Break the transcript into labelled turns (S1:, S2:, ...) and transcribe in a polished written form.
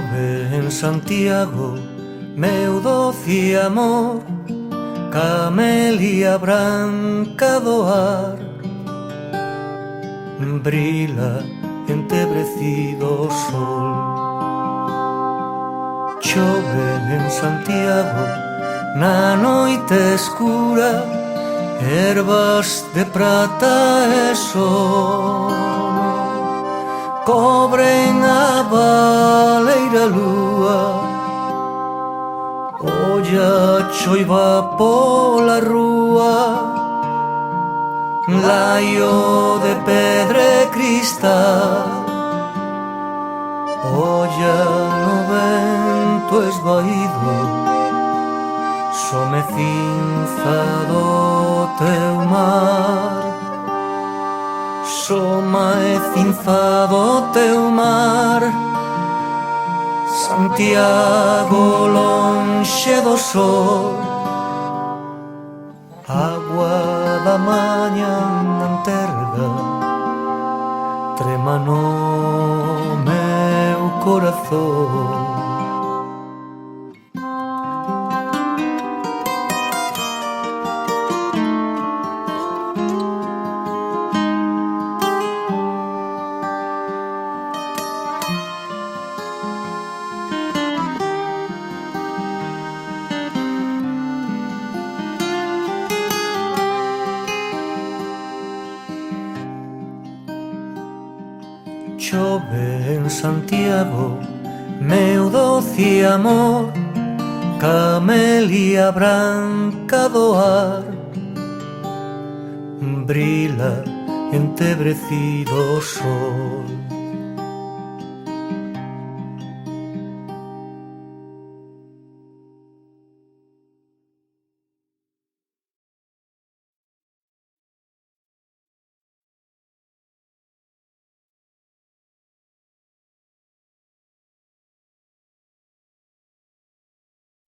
S1: Chove en Santiago, meu doce amor, camelia branca do ar. Brila entebrecido o sol. Chove en Santiago, na noite escura, ervas de prata e sono cobren a baleira lúa. Olla choiva pola rúa, laio de pedra e cristal. Olla no vento esvaído, some cinza do teu mar. Soma e cinza do teu mar, Santiago lonxe do sol. Agua da mañan anterga trema no meu corazón. Chove en Santiago, meu doce amor, camelia branca do ar. Brila entebrecido o sol.